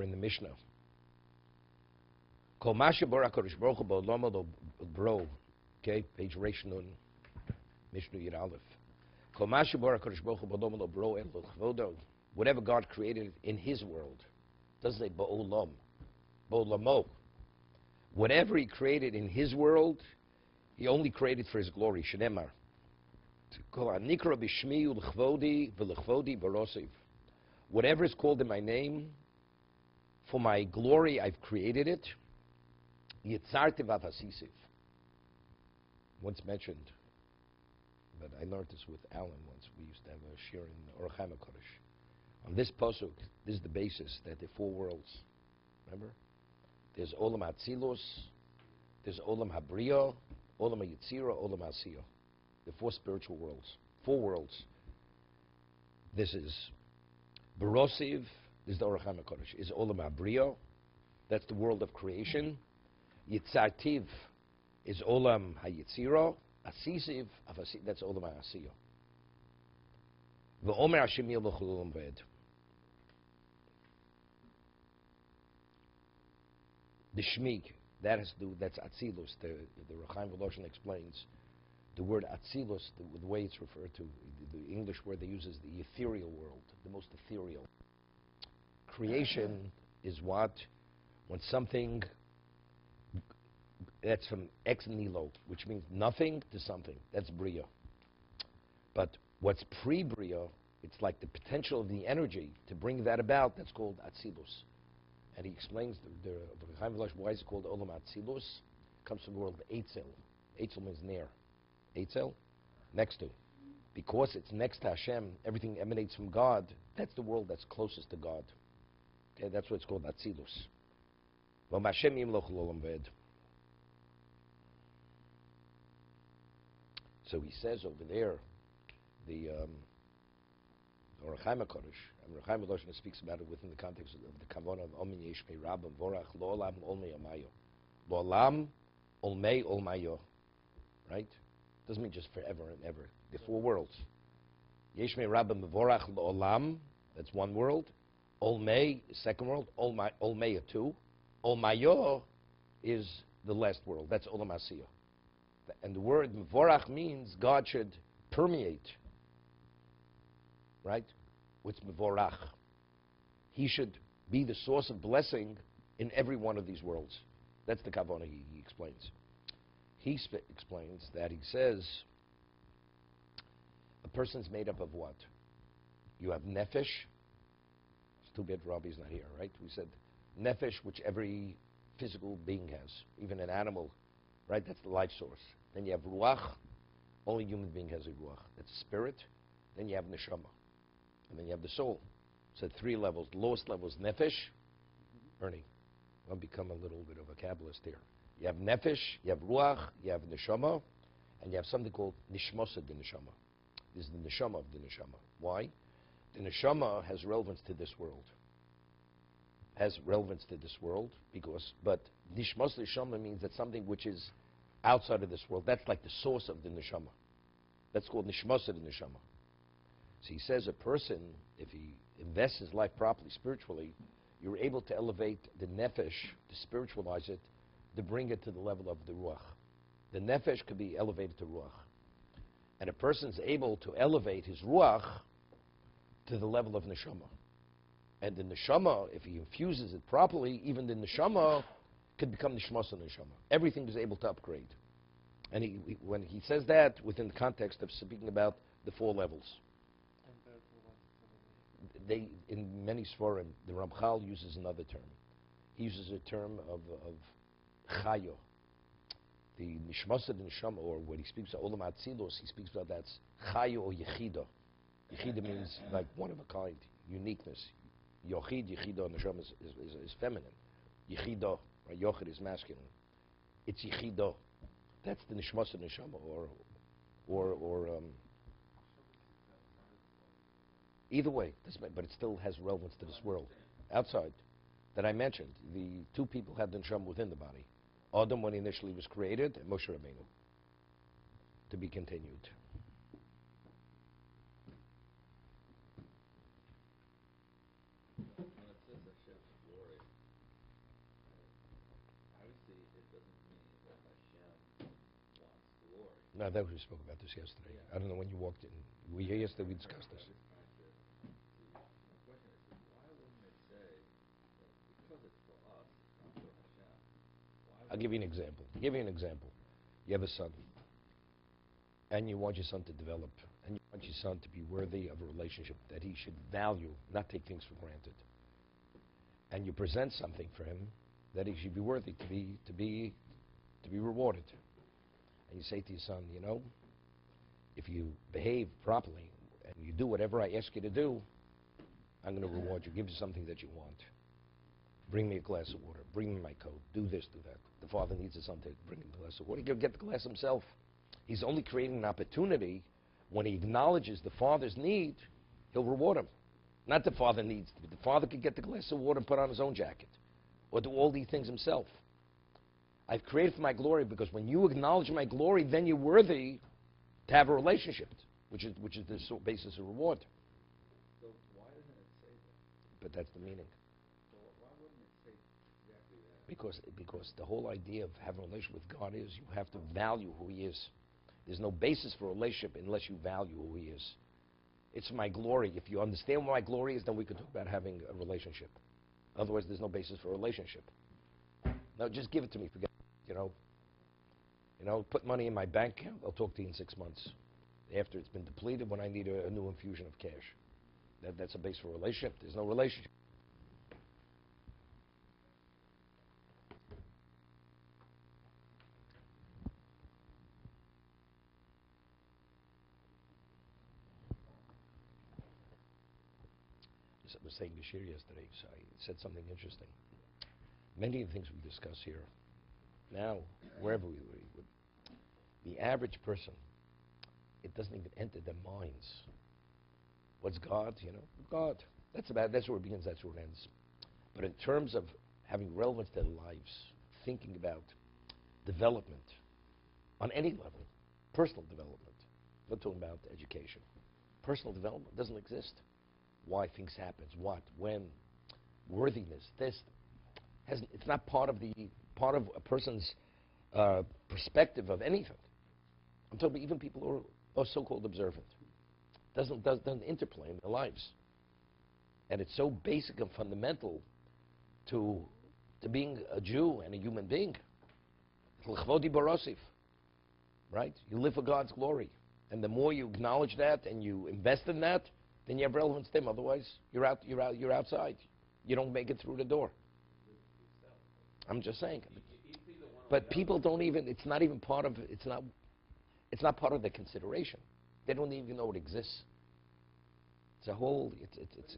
over in the Mishnah. Kol masha bara HaKadosh Baruch Hu ba'olam lo bro. Okay, page Reish Nun, Mishnah Yud Aleph. Kol masha bara HaKadosh Baruch Hu ba'olam lo bro el l'chvodo. Whatever God created in His world. Doesn't say ba'olam. Ba'olamo. Whatever He created in His world, He only created for His glory. Shenemar. Nikra b'shmi u'l'chvodi v'l'chvodi barosiv. Whatever is called in my name, for my glory I've created it. Yitzarti v'avasisiv. Once mentioned, but I learned this with Alan once. We used to have a shir in Orach HaKodesh. On this pasuk, this is the basis that there are four worlds. Remember? There's Olam HaTzilus, there's Olam HaBriya, Olam HaYitzira, Olam HaSiyah. The four spiritual worlds. Four worlds. This is Barosiv, this is the Orach HaKodesh. Is Olam HaBriya, that's the world of creation. Yitzartiv is Olam HaYitzira. Asisiv, that's Olam HaAsiyah. V'omer Hashem yilach l'olam v'ed. The Shmig, that has to do, that's Atzilus. The Rechaim Voloshin explains the word Atzilus, the way it's referred to, the English word they use is the ethereal world, the most ethereal. Creation is what? When something, that's from ex nihilo, which means nothing to something. That's Bria. But what's pre-Bria, it's like the potential of the energy to bring that about, that's called Atzilus. And he explains the Rechaim Voloshin, why is it called Olam Atzilus? It comes from the word Eitzel. Eitzel means near. Eitzel, next to. Because it's next to Hashem, everything emanates from God, that's the world that's closest to God. Okay, that's what it's called, Atzilus. So he says over there, the Rechaim HaKodesh, and Rechaim HaKodesh speaks about it within the context of the Kavanah of Omin Yeshmei Rabbim Vorach Lo'olam Olmei Amayo. Lo'olam Olmei Olmayo. Right? Doesn't mean just forever and ever. The four worlds. Yeshmei Rabbim Vorach Lo'olam, that's one world. Olmei, second world. Olmei, two. Olmayo is the last world. That's Olam Asiyah. And the word Vorach means God should permeate. Right? What's Mevorach? He should be the source of blessing in every one of these worlds. That's the Kavanah he explains. He explains that he says a person's made up of what? You have nefesh. It's too bad Robbie's not here, right? We said nefesh, which every physical being has, even an animal, right? That's the life source. Then you have ruach. Only human being has a ruach. That's spirit. Then you have neshama. And then you have the soul. So 3 levels. The lowest level is nefesh. Ernie, I'll become a little bit of a Kabbalist here. You have nefesh, you have ruach, you have neshama, and you have something called nishmosa de neshama. This is the neshama of the neshama. Why? The neshama has relevance to this world. Has relevance to this world because, but nishmosa neshama means that something which is outside of this world. That's like the source of the neshama. That's called nishmosa de neshama. So he says a person, if he invests his life properly, spiritually, you're able to elevate the nefesh, to spiritualize it, to bring it to the level of the ruach. The nefesh could be elevated to ruach. And a person's able to elevate his ruach to the level of neshama. And the neshama, if he infuses it properly, even the neshama could become nishmasa neshama. Everything is able to upgrade. And when he says that, within the context of speaking about the 4 levels. They, in many svarim, the Ramchal uses another term. He uses a term of chayo. The nishmasa de neshama, or when he speaks of olam atzilus, he speaks about that's chayo or yechida. Yechida means like one of a kind, uniqueness. Yochid, yechida, neshama is feminine. Yechida, right? Yochid is masculine. It's yechida. That's the nishmasa de neshama, or either way, but it still has relevance to this world. Outside, that I mentioned, the 2 people had the neshama within the body. Adam, when he initially was created, and Moshe Rabbeinu. To be continued. No, that we spoke about this yesterday. I don't know when you walked in. Were you here yesterday? We discussed this. I'll give you an example. You have a son, and you want your son to develop, and you want your son to be worthy of a relationship that he should value, not take things for granted. And you present something for him that he should be worthy to be rewarded. And you say to your son, you know, if you behave properly and you do whatever I ask you to do, I'm going to reward you, give you something that you want. Bring me a glass of water, bring me my coat, do this, do that. The father needs his son to bring him a glass of water. He'll get the glass himself. He's only creating an opportunity. When he acknowledges the father's need, he'll reward him. Not the father needs to. The father could get the glass of water and put on his own jacket or do all these things himself. I've created for my glory, because when you acknowledge my glory, then you're worthy to have a relationship, which is the basis of reward. So why doesn't it say that? But that's the meaning. So why wouldn't it say exactly that? Because the whole idea of having a relationship with God is you have to value who he is. There's no basis for a relationship unless you value who he is. It's my glory. If you understand what my glory is, then we can talk about having a relationship. Otherwise, there's no basis for a relationship. No, just give it to me. Forget it. You know, put money in my bank account. I'll talk to you in 6 months. After it's been depleted, when I need a new infusion of cash. That's a base for a relationship. There's no relationship. I was saying to Shir yesterday, so I said something interesting. Many of the things we discuss here, now, wherever we live, the average person, it doesn't even enter their minds. What's God? You know, God. That's where it begins, that's where it ends. But in terms of having relevance to their lives, thinking about development on any level, personal development, we're talking about education. Personal development doesn't exist. Why things happen, what, when, worthiness, this. It's not part of a person's perspective of anything. I'm talking about even people who are so-called observant. Doesn't interplay in their lives. And it's so basic and fundamental to being a Jew and a human being. Right? You live for God's glory. And the more you acknowledge that and you invest in that, then you have relevance to him. Otherwise, you're outside. You don't make it through the door. I'm just saying. But people don't even. It's not even part of. It's not part of the consideration. They don't even know it exists. It's a whole. It's